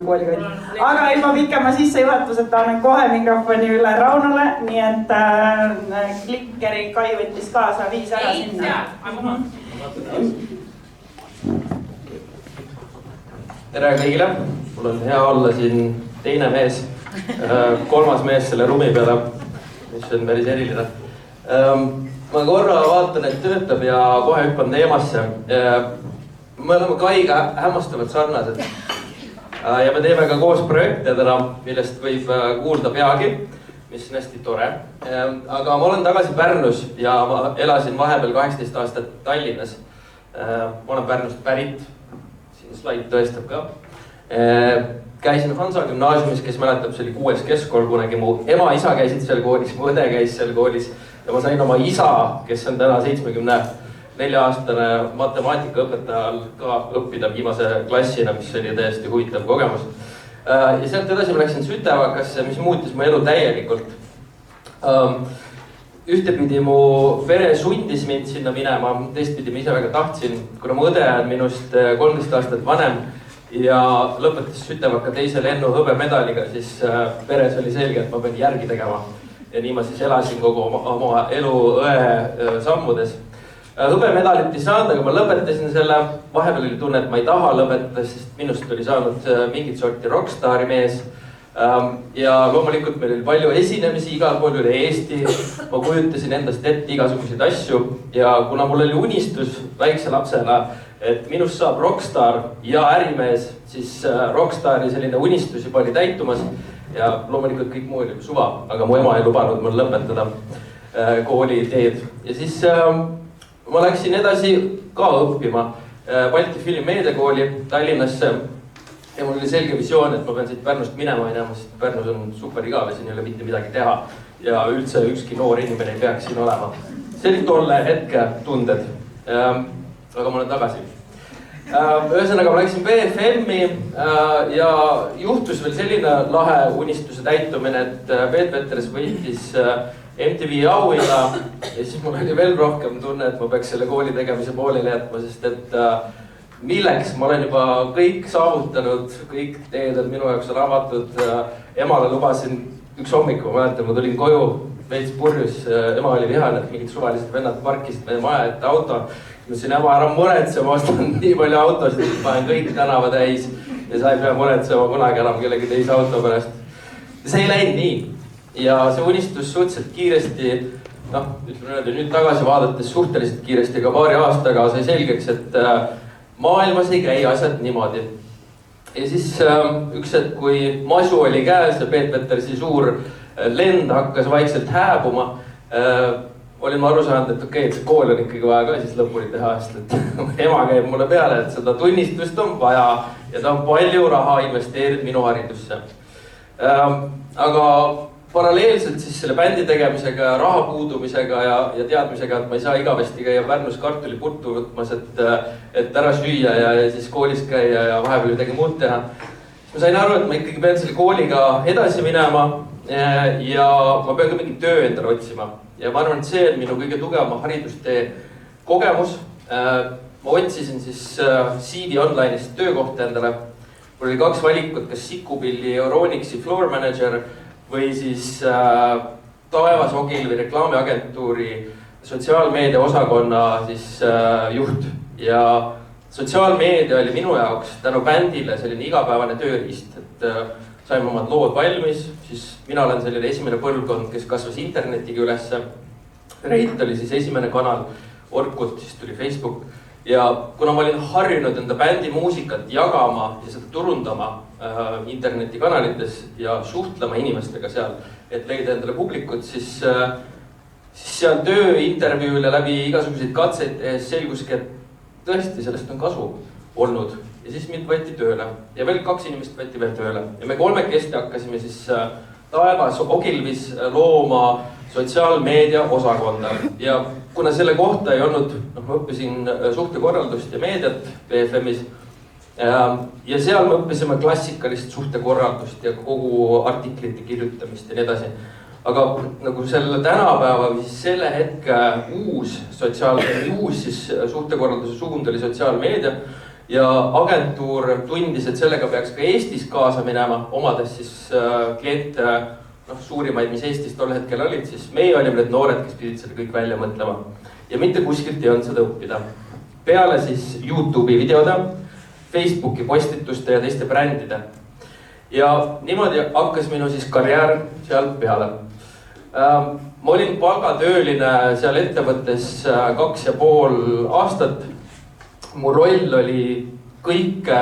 koolikooli. Aga ilma pikema sissejuhatuseta annan kohe mikrofoni üle Raunole, nii et klikkeri Kai võttis kaasa, viis ära sinna. Tere kõigile, mul on hea olla siin teine mees, kolmas mees selle ruumi peale, mis on päris eriline. Ma korra vaatan, et töötab ja kohe hüppan teemasse. Me oleme Kaiga hämmastavalt sarnased ja me teeme ka koos projekte täna, millest võib kuulda peagi, mis on hästi tore. Aga ma olen tagasi Pärnus ja ma elasin vahepeal 18 aastat Tallinnas. Ma olen Pärnust pärit, siin slaid tõestab ka. Käisin Hansa gümnaasiumis, kes mäletab, see oli 6. keskkool, kunagi mu ema isa käisid seal koolis, mu õde käis seal koolis ja ma sain oma isa, kes on täna 74-aastane matemaatikaõpetajal ka õppida viimase klassina, mis oli täiesti huvitav kogemus. Ja sealt edasi ma läksin Sütevakasse, mis muutis mu elu täielikult. Ühtepidi mu pere sundis mind sinna minema, teistpidi ma ise väga tahtsin, kuna mu õde on minust 13 aastat vanem ja lõpetas Sütevaka teise lennu hõbemedaliga, siis peres oli selge, et ma pean järgi tegema. Ja nii ma siis elasin kogu oma elu õe sammudes. Hõbemedalit ei saanud, aga ma lõpetasin selle. Vahepeal oli tunne, et ma ei taha lõpetada, sest minust oli saanud mingit sorti rockstaari mees. Ja loomulikult meil oli palju esinemisi igal pool üle Eesti. Ma kujutasin endast ette igasuguseid asju ja kuna mul oli unistus väikse lapsena, et minust saab rockstar ja ärimees, siis rockstari selline unistus juba oli täitumas ja loomulikult kõik muu oli suva, aga mu ema ei lubanud mul lõpetada kooli teed. Ja siis ma läksin edasi ka õppima Balti Filmmeediakooli Tallinnasse ja mul oli selge visioon, et ma pean siit Pärnust minema, sest Pärnus on super igav ja siin ei ole mitte midagi teha ja üldse ükski noor inimene ei peaks siin olema. See oli tolle hetke tunded, aga ma olen tagasi. Ühesõnaga ma läksin BFM-i ja juhtus veel selline lahe unistuse täitumine, et Peet Peteres võitis MTV auhinna ja siis mul oli veel rohkem tunne, et ma peaks selle kooli tegemise pooleli jätma, sest et milleks ma olen juba kõik saavutanud, kõik teed on minu jaoks avatud. Emale lubasin üks hommik, ma mäletan, ma tulin koju veits purjus, ema oli vihane, et mingid suvalised vennad parkisid meie maja ette auto. Ma ütlesin, ema, ära muretse, ma ostan nii palju autosid, et panen kõik tänava täis ja sa ei pea muretsema kunagi enam kellegi teise auto pärast. See ei läinud nii ja see unistus suhteliselt kiiresti, ütleme nüüd tagasi vaadates suhteliselt kiiresti, aga paari aastaga sai selgeks, et maailmas ei käi asjad niimoodi. Ja siis üks hetk, kui masu oli käes ja Peet Petersi suur lend hakkas vaikselt hääbuma, olin ma aru saanud, et okei, et see kool on ikkagi vaja ka siis lõpuni teha, sest et ema käib mulle peale, et seda tunnistust on vaja ja ta on palju raha investeerinud minu haridusse. Aga paralleelselt siis selle bändi tegemisega ja raha puudumisega ja teadmisega, et ma ei saa igavesti käia Pärnus kartuliputtu võtmas, et ära süüa ja siis koolis käia ja vahepeal midagi muud teha. Ma sain aru, et ma ikkagi pean selle kooliga edasi minema ja ma pean ka mingi töö endale otsima. Ja ma arvan, et see on minu kõige tugevama haridustee kogemus. Ma otsisin siis CV Online'ist töökohta endale. Mul oli 2 valikut, kas Sikupilli Euronixi floor manager või siis Taevas Ogilvi reklaamiagentuuri sotsiaalmeedia osakonna siis juht. Ja sotsiaalmeedia oli minu jaoks tänu bändile selline igapäevane tööriist, et saime omad lood valmis, siis mina olen selline esimene põlvkond, kes kasvas internetiga ülesse. Reit oli siis esimene kanal, Orkut, siis tuli Facebook. Ja kuna ma olin harjunud enda bändi muusikat jagama ja seda turundama internetikanalites ja suhtlema inimestega seal, et leida endale publikut, siis seal tööintervjuul ja läbi igasuguseid katseid selguski, et tõesti sellest on kasu olnud. Ja siis mind võeti tööle ja veel 2 inimest võeti veel tööle ja me 3 hakkasime siis Taevas Ogilvis looma sotsiaalmeedia osakonda ja kuna selle kohta ei olnud, ma õppisin suhtekorraldust ja meediat BFM-is ja seal me õppisime klassikalist suhtekorraldust ja kogu artiklite kirjutamist ja nii edasi. Aga nagu selle tänapäeva või siis selle hetke uus siis suhtekorralduse suund oli sotsiaalmeedia ja agentuur tundis, et sellega peaks ka Eestis kaasa minema, omades siis kliente, suurimaid, mis Eestis tol hetkel olid, siis meie olime need noored, kes pidid seda kõik välja mõtlema. Ja mitte kuskilt ei olnud seda õppida. Peale siis YouTube'i videode, Facebooki postituste ja teiste brändide. Ja niimoodi hakkas minu siis karjäär sealt peale. Ma olin palgatööline seal ettevõttes 2,5 aastat. Mu roll oli kõike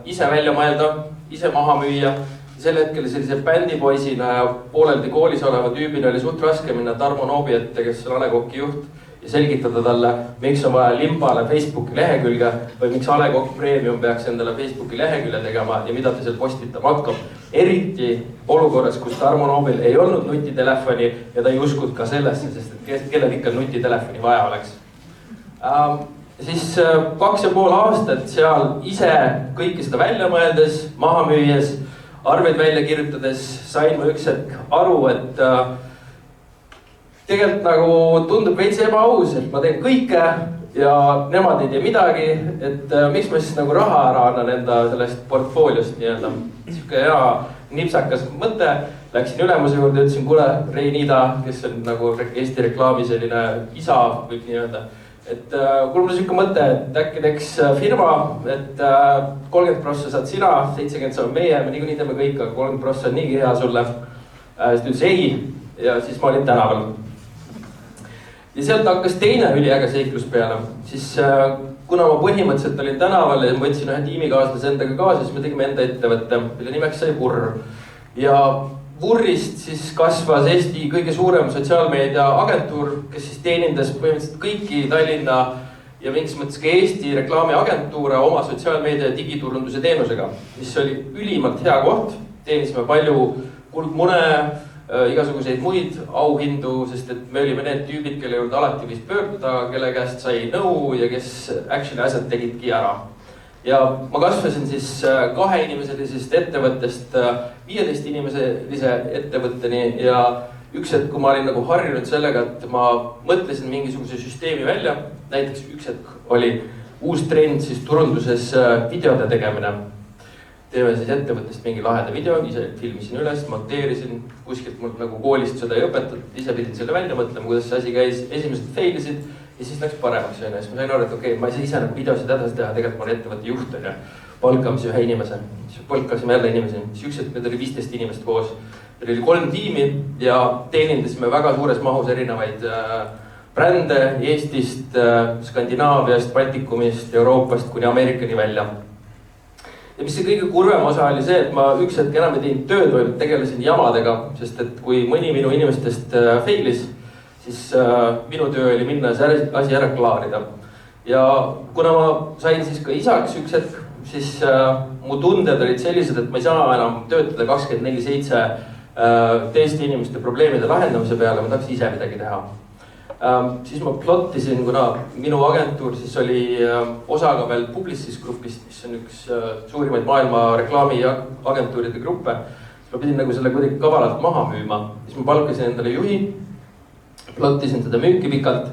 ise välja mõelda, ise maha müüa. Sel hetkel sellise bändipoisina ja pooleldi koolis oleva tüübina oli suht raske minna Tarmo Noobi ette, kes on A Le Coq'i juht, ja selgitada talle, miks on vaja Limbale Facebooki lehekülge või miks A Le Coq Premium peaks endale Facebooki lehekülje tegema ja mida ta seal postitama hakkab. Eriti olukorras, kus Tarmo Noobil ei olnud nutitelefoni ja ta ei uskunud ka sellesse, sest et kellel ikka nutitelefoni vaja oleks. Siis 2,5 aastat seal ise kõike seda välja mõeldes, maha müües, arveid välja kirjutades sain ma üks hetk aru, et tegelikult nagu tundub veits ebaaus, et ma teen kõike ja nemad ei tee midagi, et miks ma siis nagu raha ära annan enda sellest portfooliost nii-öelda. Siuke hea nipsakas mõte, läksin ülemuse juurde, ütlesin, kuule, Rein Ida, kes on nagu Eesti reklaami selline isa võib nii-öelda. Et kuule mul siuke mõte, et äkki teeks firma, et 30% saad sina, 70% saab meie, me niikuinii teeme kõik, aga 30% on niigi hea sulle. Siis ta ütles ei ja siis ma olin tänaval. Ja sealt hakkas teine üliäge seiklus peale. Siis kuna ma põhimõtteliselt olin tänaval ja võtsin ühe tiimikaaslase endaga kaasa, siis me tegime enda ettevõtte, mille nimeks sai Vurr. Ja Vurrist siis kasvas Eesti kõige suurem sotsiaalmeedia agentuur, kes siis teenindas põhimõtteliselt kõiki Tallinna ja mingis mõttes ka Eesti reklaamiagentuure oma sotsiaalmeedia ja digiturunduse teenusega, mis oli ülimalt hea koht. Teenisime palju kuldmune, igasuguseid muid auhindu, sest et me olime need tüübid, kelle juurde alati võis pöörduda, kelle käest sai nõu ja kes actually asjad tegidki ära. Ja ma kasvasin siis 2-inimeselisest ettevõttest 15-inimeselise ettevõtteni ja üks hetk, kui ma olin nagu harjunud sellega, et ma mõtlesin mingisuguse süsteemi välja, näiteks üks hetk oli uus trend siis turunduses videode tegemine. Teeme siis ettevõttest mingi laheda video, ise filmisin üles, monteerisin, kuskilt mul nagu koolist seda ei õpetatud, ise pidin selle välja mõtlema, kuidas see asi käis, esimesed failisid. Ja siis läks paremaks ja siis ma sain aru, et okei, ma ei saa ise nagu videosid edasi teha, tegelikult ma olen ettevõtte juht ja palkamise ühe inimese. Siis palkasime jälle inimesi, siis üks hetk meil oli 15 inimest koos. Meil oli 3 tiimi ja teenindasime väga suures mahus erinevaid brände Eestist, Skandinaaviast, Baltikumist, Euroopast kuni Ameerikani välja. Ja mis see kõige kurvem osa oli see, et ma üks hetk enam ei teinud tööd, vaid tegelesin jamadega, sest et kui mõni minu inimestest failis, siis minu töö oli minna see asi ära klaarida. Ja kuna ma sain siis ka isaks üks hetk, siis mu tunded olid sellised, et ma ei saa enam töötada 24/7 teiste inimeste probleemide lahendamise peale, ma tahaks ise midagi teha. Siis ma plottisin, kuna minu agentuur siis oli osaga veel Publicis grupist, mis on üks suurimaid maailma reklaamiagentuuride gruppe, siis ma pidin nagu selle kuidagi kavalalt maha müüma. Siis ma palkasin endale juhi, plottisin seda müüki pikalt,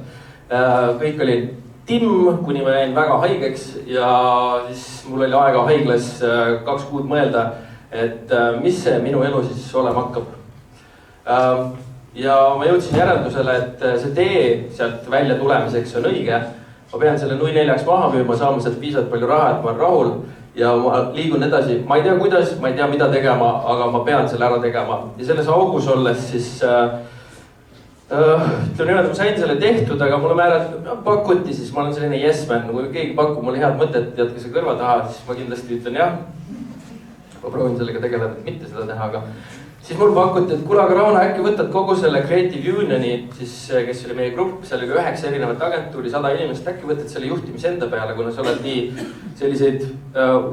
kõik oli timm, kuni ma jäin väga haigeks ja siis mul oli aega haiglas 2 kuud mõelda, et mis see minu elu siis olema hakkab. Ja ma jõudsin järeldusele, et see tee sealt välja tulemiseks on õige. Ma pean selle 0,4 maha müüma, saama sealt piisavalt palju raha, et ma olen rahul ja ma liigun edasi. Ma ei tea kuidas, ma ei tea mida tegema, aga ma pean selle ära tegema. Ja selles augus olles siis ütleme niimoodi, ma sain selle tehtud, aga mulle pakuti, siis ma olen selline yes man. Kui keegi pakub mulle head mõtet, jätke see kõrva taha, siis ma kindlasti ütlen jah. Ma proovin sellega tegeleda, et mitte seda teha, aga siis mul pakuti, et kuule, aga Rauno, äkki võtad kogu selle Creative Unioni, siis, kes oli meie grupp, seal oli 9 erinevat agentuuri, 100 inimest, äkki võtad selle juhtimise enda peale, kuna sa oled nii selliseid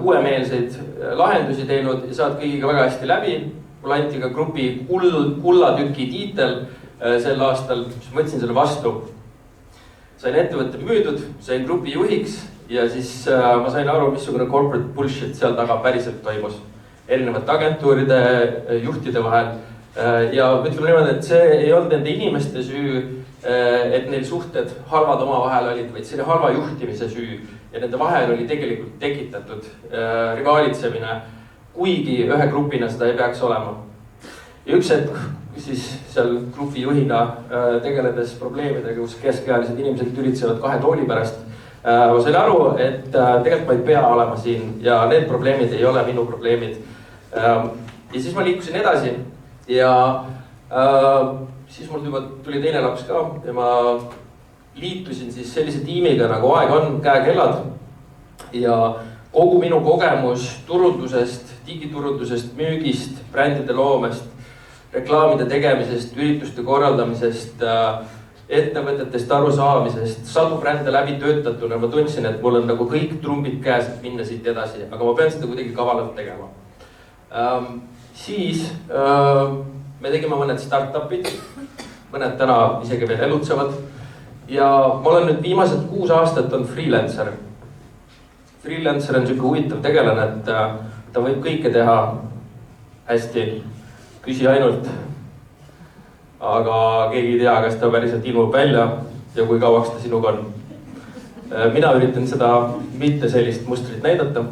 uuemeelseid lahendusi teinud ja saad kõigiga väga hästi läbi. Mul anti ka grupi kullatüki tiitel sel aastal, siis võtsin selle vastu. Sain ettevõtte müüdud, sain grupi juhiks ja siis ma sain aru, missugune corporate bullshit seal taga päriselt toimus. Erinevate agentuuride juhtide vahel ja ütleme niimoodi, et see ei olnud nende inimeste süü, et neil suhted halvad omavahel olid, vaid see oli halva juhtimise süü. ja nende vahel oli tegelikult tekitatud rivaalitsemine, kuigi ühe grupina seda ei peaks olema. Ja üks hetk siis seal grupi juhina tegeledes probleemidega, kus keskealised inimesed tülitsevad 2 tooli pärast, ma sain aru, et tegelikult ma ei pea olema siin ja need probleemid ei ole minu probleemid. Ja siis ma liikusin edasi ja siis mul juba tuli teine laps ka ja ma liitusin siis sellise tiimiga nagu Aeg on, käekellad ja kogu minu kogemus turundusest, digiturundusest, müügist, brändide loomest, reklaamide tegemisest, ürituste korraldamisest, ettevõtetest arusaamisest, 100 brände läbi töötatuna ma tundsin, et mul on nagu kõik trumbid käes, et minna siit edasi, aga ma pean seda kuidagi kavalalt tegema. Siis me tegime mõned startupid, mõned täna isegi veel elutsevad ja ma olen nüüd viimased 6 aastat on freelancer. Freelancer on selline huvitav tegelane, et ta võib kõike teha hästi, küsi ainult, aga keegi ei tea, kas ta päriselt ilmub välja ja kui kauaks ta sinuga on. Mina üritan seda mitte sellist mustrit näidata.